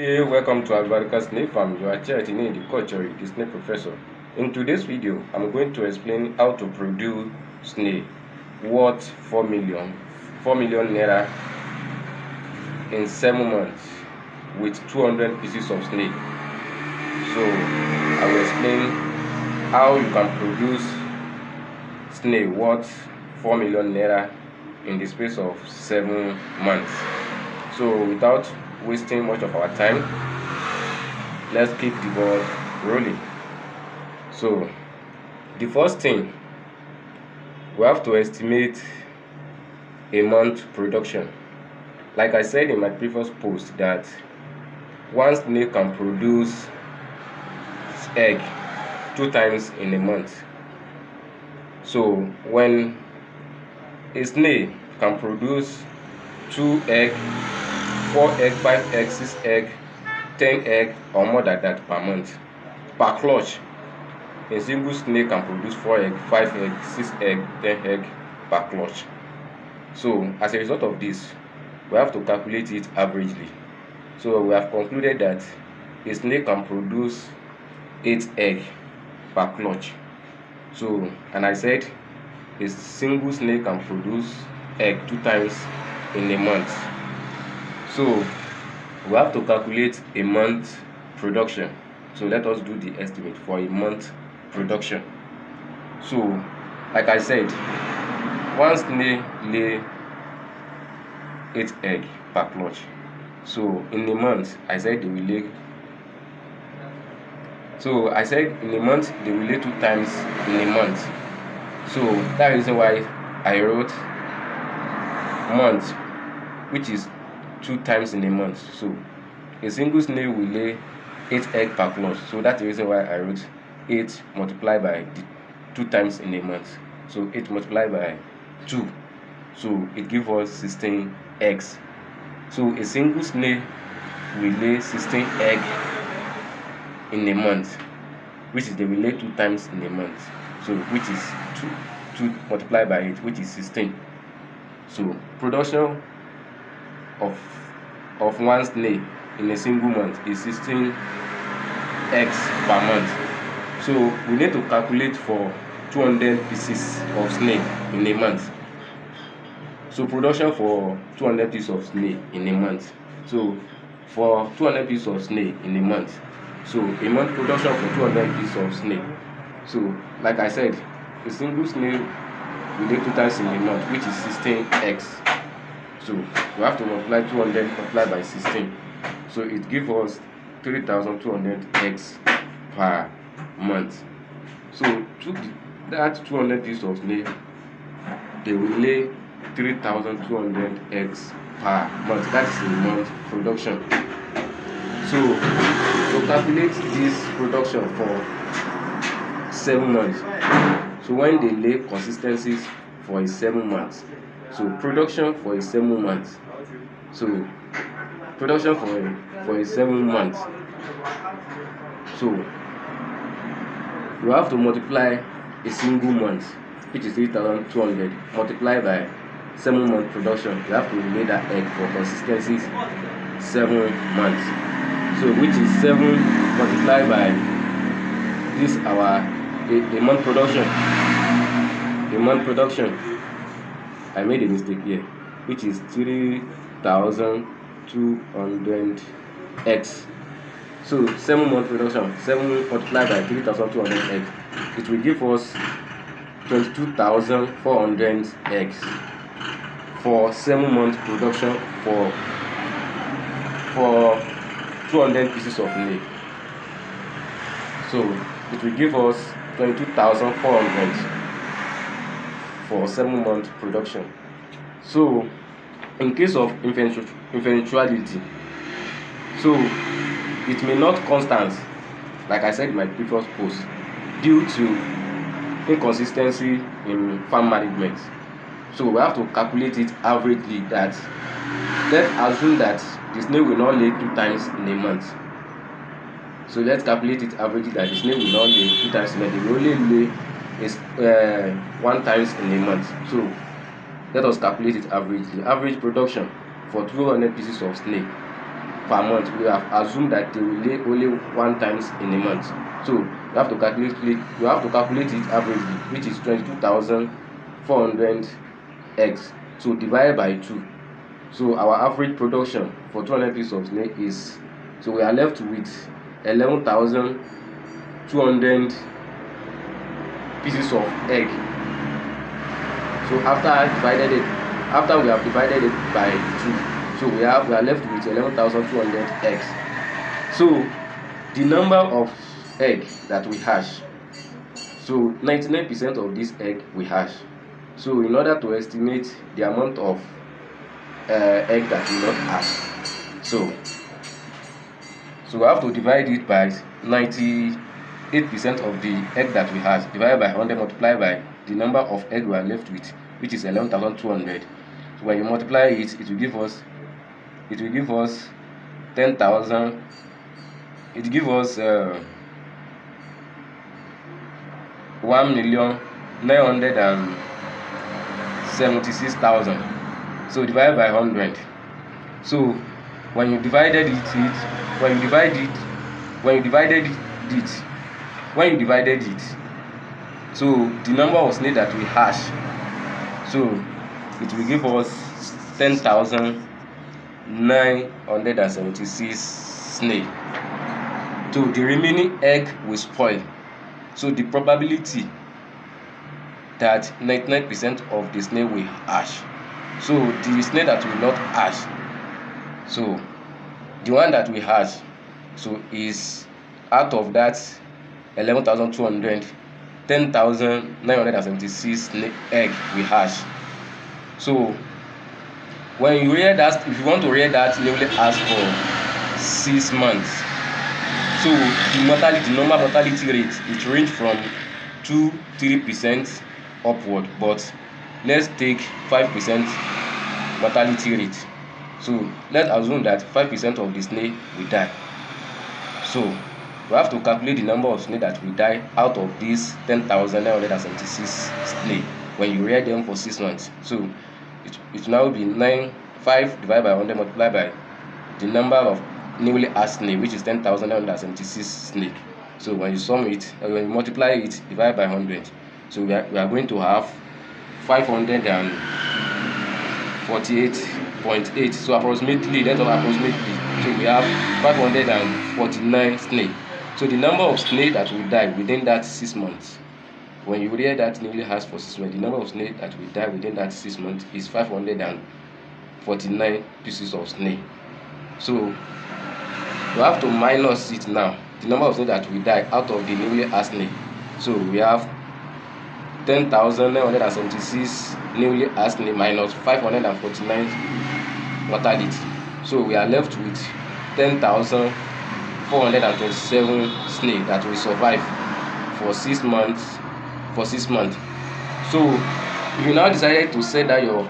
Hey, welcome to Albarka Snail Farm. You are chatting in the culture, the snail professor. In today's video, I'm going to explain how to produce snail worth 4 million naira in 7 months with 200 pieces of snail. So I will explain how you can produce snail worth 4 million naira in the space of 7 months. So without wasting much of our time, let's keep the ball rolling. So the first thing, we have to estimate a month production. Like I said in my previous post, that one snail can produce egg 2 times in a month. So when a snail can produce 2 egg, 4 egg, 5 egg, 6 egg, 10 egg or more than that per month, per clutch, a single snail can produce 4 egg, 5 egg, 6 egg, 10 egg per clutch. So as a result of this, we have to calculate it averagely. So we have concluded that a snail can produce 8 egg per clutch. So, and I said a single snail can produce egg 2 times in a month. So we have to calculate a month production. So let us do the estimate for a month production. So like I said, one snail lay 8 egg per clutch. So in a month, I said they will lay. So I said in a month they will lay 2 times in a month. So that is why I wrote month, which is 2 times in a month. So a single snail will lay 8 egg per clutch. So that's the reason why I wrote 8 multiplied by the 2 times in a month. So 8 multiplied by 2. So it gives us 16 eggs. So a single snail will lay 16 egg in a month, which is they will lay 2 times in a month. So which is 2 multiplied by 8, which is 16. So production of one snail in a single month is 16 eggs per month. So we need to calculate for 200 pieces of snail in a month. So production for 200 pieces of snail in a month. So for 200 pieces of snail in a month, so a month production for 200 pieces of snail. So like I said, a single snail will lay 2 times in a month, which is 16 eggs. So we have to multiply 200 multiplied by 16. So it gives us 3,200 eggs per month. So to that 200 pieces of snail, they will lay 3,200 eggs per month. That is a month production. So to calculate this production for 7 months, so when they lay consistencies for a 7 months, so production for a 7 months, so production for a 7 months, so you have to multiply a single month, which is 3,200, multiplied by 7 month production. You have to lay that egg for consistencies 7 months. So which is 7 multiplied by this our a month production. A month production. I made a mistake here, which is 3,200 eggs. So 7 month production, 7 multiplied by 3,200 eggs, it will give us 22,400 eggs for 7 month production for 200 pieces of snail. So it will give us 22,400 for 7 month production. So in case of eventuality, so it may not constant, like I said in my previous post, due to inconsistency in farm management. So we have to calculate it averagely, that let's assume that the snail will not lay 2 times in a month. So let's calculate it averagely that the snail will not lay 2 times in a month. They will only lay 1 times in a month. So let us calculate it averagely. Average production for 200 pieces of snail per month. We have assumed that they will lay only one times in a month. So you have to calculate it averagely, which is 22,400 eggs. So divide by 2. So our average production for 200 pieces of snail is, so we are left with 11,200 pieces of egg. So after we have divided it by 2, so we are left with 11,200 eggs. So the number of egg that we hatch, so 99% of this egg we hatch. So in order to estimate the amount of egg that will not hatch, so we have to divide it by 98% of the egg that we hatch, divided by 100, multiplied by the number of egg we are left with, which is 11,200. So when you multiply it, it will give us 10,000. It gives us 1,976,000. So divided by 100. So when you divided it, so the number of snail that we hatch, so it will give us 10,976 snail. So the remaining egg will spoil. So the probability that 99% of the snail will hatch. So the snail that will not hatch, so the one that will hatch, so is out of that 11,200, 10,976 egg will hatch. So when you rear that, if you want to rear that, you only ask for 6 months. So the normal mortality rate, it range from 2-3% upward, but let's take 5% mortality rate. So let's assume that 5% of the snail will die. So we have to calculate the number of snail that will die out of these 10,976 snail when you rear them for 6 months. So it will now be 5 divided by 100 multiplied by the number of newly hatched snail, which is 10,976 snail. So when you sum it, when you multiply it, divide by 100. So we are going to have 548.8. So approximately, so we have 549 snail. So the number of snail that will die within that 6 months, when you rear that newly hatched for 6 months, the number of snail that will die within that 6 months is 549 pieces of snail. So you have to minus it now, the number of snail that will die out of the newly hatched snail. So we have 10,976 newly hatched snail minus 549 mortality. So we are left with 10,427 snail that will survive for 6 months. So if you now decided to sell that your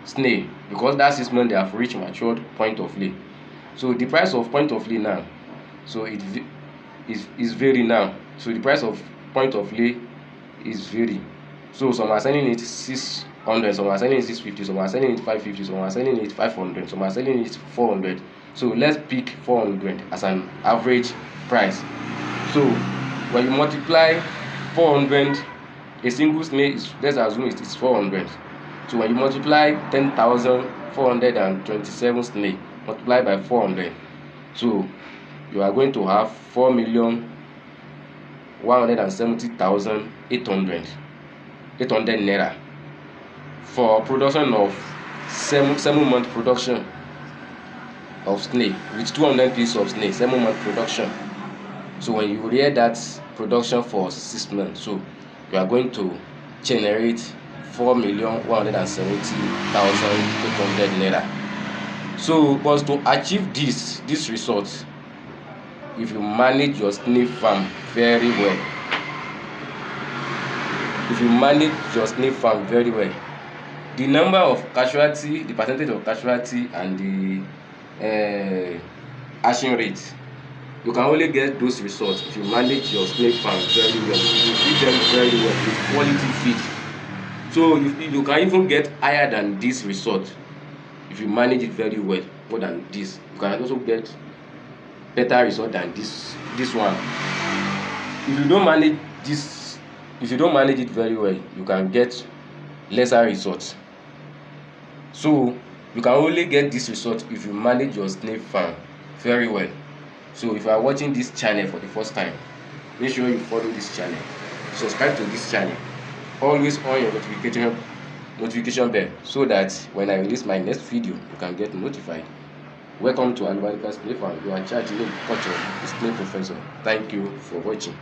snail, because that 6 months they have reached matured point of lay, so the price of point of lay now, so it is vary now. So the price of point of lay is vary. So some are selling it 600, some are selling it 650, some are selling it 550, some are selling it 500, some are selling it 400. So let's pick 400 as an average price. So when you multiply 400, a single snail is, let's assume it is 400. So when you multiply 10,427 snail multiplied by 400, so you are going to have 4,170,800 naira for production of 7-month production of snail with 200 pieces of snail, 7-month production. So when you rear that production for 6 months, so you are going to generate 4,170,800 naira. So but to achieve this result, if you manage your snail farm very well, the number of casualty, the percentage of casualty, and the hatching rate, you can only get those results if you manage your snail farm very well. You feed them very well with quality feed. So you can even get higher than this result if you manage it very well. more than this. You can also get better result than this one. If you don't manage this, if you don't manage it very well, you can get lesser results. So you can only get this result if you manage your snail farm very well. So if you are watching this channel for the first time, make sure you follow this channel, subscribe to this channel, always on your notification bell, so that when I release my next video, you can get notified. Welcome to Snail Farm. You are charged in the culture, the Snail Professor. Thank you for watching.